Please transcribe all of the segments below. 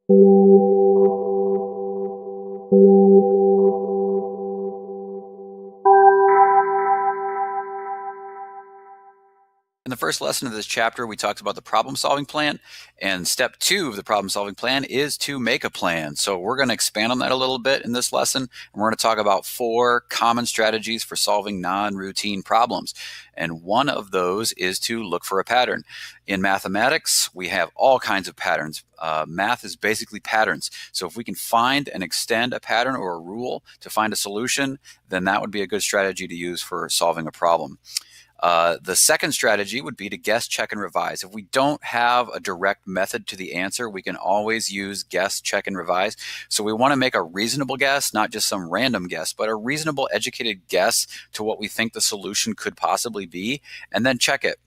In the first lesson of this chapter, we talked about the problem-solving plan, and step 2 of the problem-solving plan is to make a plan. So we're going to expand on that a little bit in this lesson, and we're going to talk about 4 common strategies for solving non-routine problems. And one of those is to look for a pattern. In mathematics, we have all kinds of patterns. Math is basically patterns. So if we can find and extend a pattern or a rule to find a solution, then that would be a good strategy to use for solving a problem. The second strategy would be to guess, check, and revise. If we don't have a direct method to the answer, we can always use guess, check, and revise. So we want to make a reasonable guess, not just some random guess, but a reasonable, educated guess to what we think the solution could possibly be, and then check it.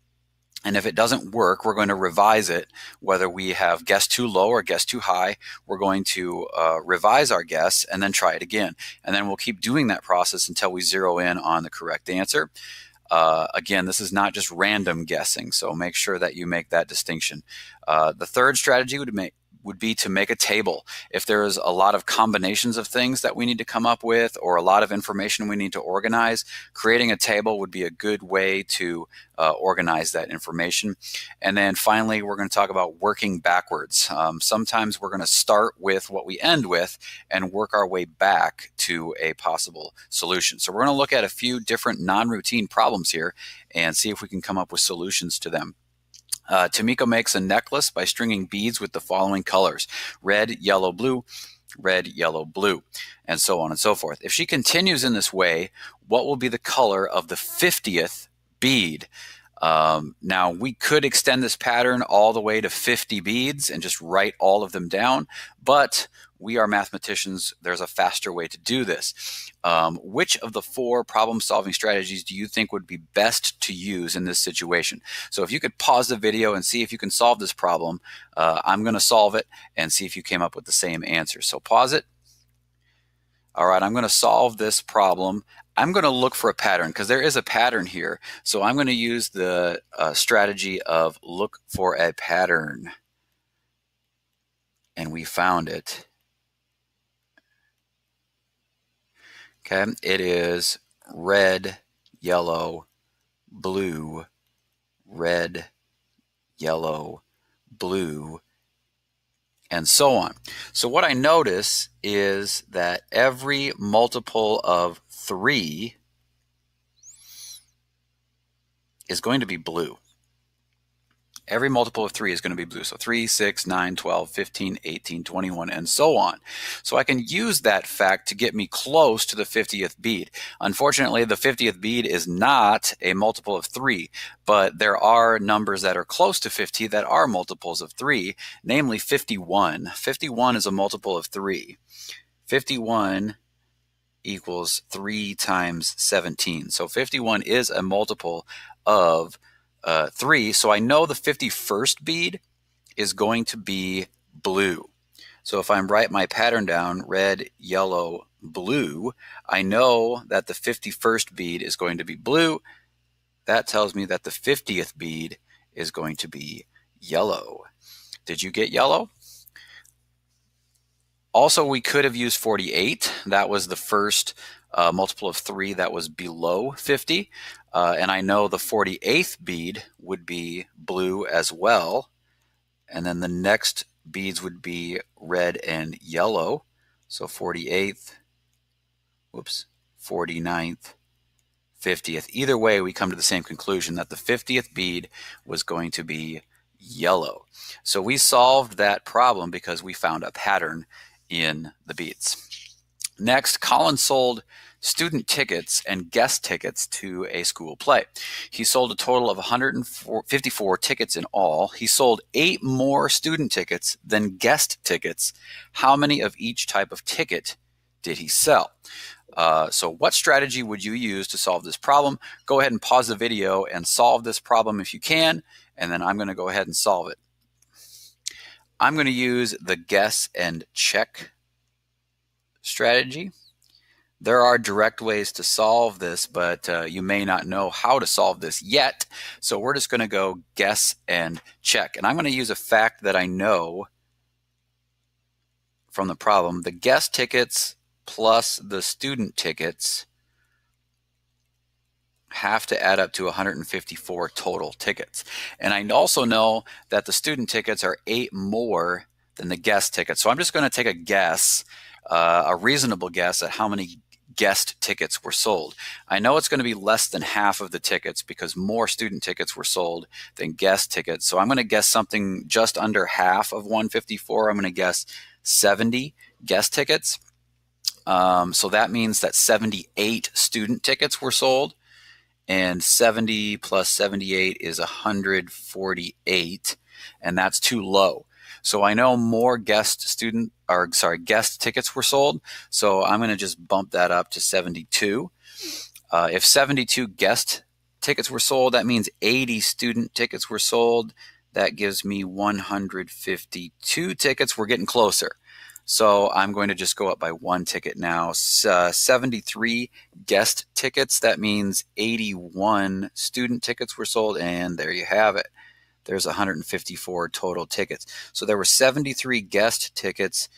And if it doesn't work, we're going to revise it. Whether we have guessed too low or guessed too high, we're going to revise our guess and then try it again. And then we'll keep doing that process until we zero in on the correct answer. Again, this is not just random guessing, so make sure that you make that distinction. The third strategy would be to make a table. If there's a lot of combinations of things that we need to come up with or a lot of information we need to organize, creating a table would be a good way to organize that information. And then finally, we're going to talk about working backwards. Sometimes we're going to start with what we end with and work our way back to a possible solution. So we're going to look at a few different non-routine problems here and see if we can come up with solutions to them. Tamiko makes a necklace by stringing beads with the following colors: red, yellow, blue, and so on and so forth. If she continues in this way, what will be the color of the 50th bead? Now, we could extend this pattern all the way to 50 beads and just write all of them down, but we are mathematicians. There's a faster way to do this. Which of the 4 problem-solving strategies do you think would be best to use in this situation? So if you could pause the video and see if you can solve this problem, I'm going to solve it and see if you came up with the same answer. So pause it. All right, I'm going to solve this problem. I'm going to look for a pattern because there is a pattern here. So I'm going to use the strategy of look for a pattern. And we found it. Okay, it is red, yellow, blue, red, yellow, blue, and so on. So what I notice is that every multiple of 3 is going to be blue. Every multiple of 3 is going to be blue. So 3, 6, 9, 12, 15, 18, 21, and so on. So I can use that fact to get me close to the 50th bead. Unfortunately, the 50th bead is not a multiple of 3, but there are numbers that are close to 50 that are multiples of 3, namely 51. 51 is a multiple of 3. 51 equals 3 times 17. So 51 is a multiple of 3, so I know the 51st bead is going to be blue. So if I write my pattern down, red, yellow, blue, I know that the 51st bead is going to be blue. That tells me that the 50th bead is going to be yellow. Did you get yellow? Also, we could have used 48. That was the first multiple of 3 that was below 50. And I know the 48th bead would be blue as well. And then the next beads would be red and yellow. So 48th, 49th, 50th. Either way, we come to the same conclusion that the 50th bead was going to be yellow. So we solved that problem because we found a pattern in the beads. Next, Colin sold student tickets and guest tickets to a school play. He sold a total of 154 tickets in all. He sold 8 more student tickets than guest tickets. How many of each type of ticket did he sell? So what strategy would you use to solve this problem? Go ahead and pause the video and solve this problem if you can, and then I'm going to go ahead and solve it. I'm going to use the guess and check strategy. There are direct ways to solve this, but you may not know how to solve this yet. So we're just going to go guess and check. And I'm going to use a fact that I know from the problem, the guest tickets plus the student tickets have to add up to 154 total tickets. And I also know that the student tickets are 8 more than the guest tickets. So I'm just going to take a guess, a reasonable guess at how many guest tickets were sold. I know it's going to be less than half of the tickets because more student tickets were sold than guest tickets. So I'm going to guess something just under half of 154. I'm going to guess 70 guest tickets. So that means that 78 student tickets were sold, and 70 plus 78 is 148, and that's too low. So I know more guest tickets were sold, so I'm going to just bump that up to 72. If 72 guest tickets were sold, that means 80 student tickets were sold. That gives me 152 tickets. We're getting closer. So I'm going to just go up by 1 ticket now. 73 guest tickets, that means 81 student tickets were sold, and there you have it. There's 154 total tickets. So there were 73 guest tickets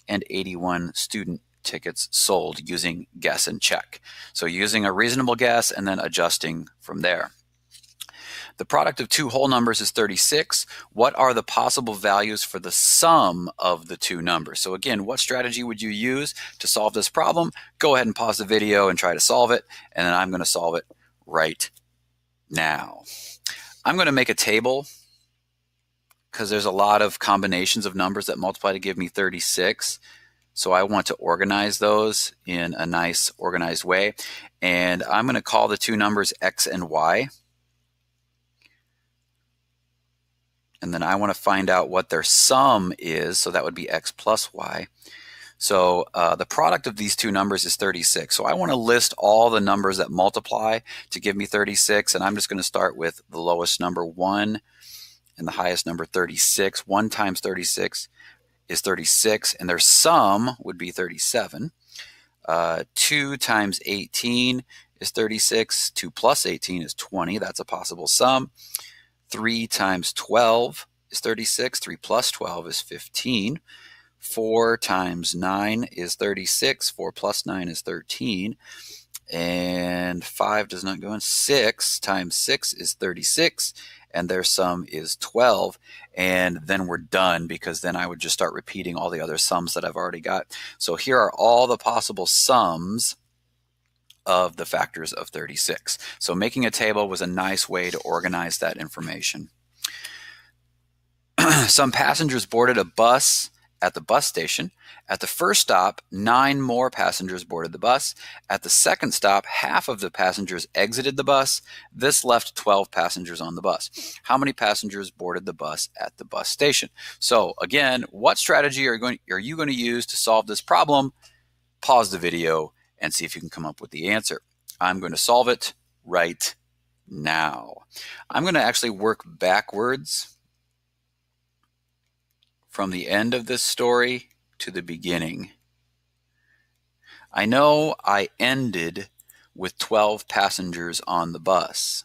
and 81 student tickets sold using guess and check. So using a reasonable guess and then adjusting from there. The product of two whole numbers is 36. What are the possible values for the sum of the two numbers? So again, what strategy would you use to solve this problem? Go ahead and pause the video and try to solve it, and then I'm going to solve it right now. I'm going to make a table because there's a lot of combinations of numbers that multiply to give me 36. So I want to organize those in a nice organized way. And I'm going to call the two numbers x and y. And then I want to find out what their sum is. So that would be x plus y. So the product of these two numbers is 36. So I want to list all the numbers that multiply to give me 36. And I'm just going to start with the lowest number 1 and the highest number 36. 1 times 36 is 36. And their sum would be 37. 2 times 18 is 36. 2 plus 18 is 20. That's a possible sum. 3 times 12 is 36. 3 plus 12 is 15. 4 times 9 is 36. 4 plus 9 is 13. And 5 does not go in. 6 times 6 is 36. And their sum is 12. And then we're done, because then I would just start repeating all the other sums that I've already got. So here are all the possible sums of the factors of 36. So making a table was a nice way to organize that information. Some passengers boarded a bus at the bus station. At the first stop, 9 more passengers boarded the bus. At the second stop, half of the passengers exited the bus. This left 12 passengers on the bus. How many passengers boarded the bus at the bus station? So again, what strategy are you going to use to solve this problem? Pause the video and see if you can come up with the answer. I'm going to solve it right now. I'm going to actually work backwards from the end of this story to the beginning. I know I ended with 12 passengers on the bus.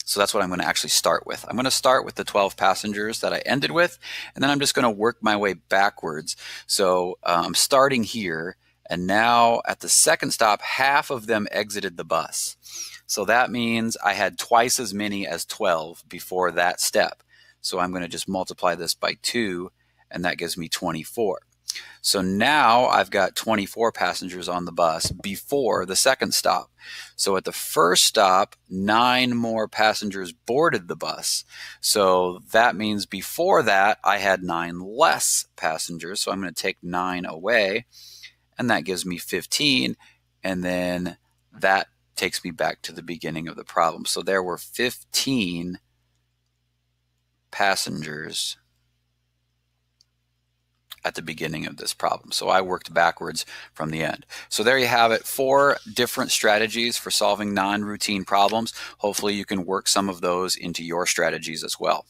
So that's what I'm going to actually start with. I'm going to start with the 12 passengers that I ended with, and then I'm just going to work my way backwards. So I'm starting here, and now at the second stop, half of them exited the bus. So that means I had twice as many as 12 before that step. So I'm going to just multiply this by 2, and that gives me 24. So now I've got 24 passengers on the bus before the second stop. So at the first stop, 9 more passengers boarded the bus. So that means before that, I had 9 less passengers. So I'm going to take 9 away, and that gives me 15. And then that takes me back to the beginning of the problem. So there were 15 passengers at the beginning of this problem. So I worked backwards from the end. So there you have it, 4 different strategies for solving non-routine problems. Hopefully you can work some of those into your strategies as well.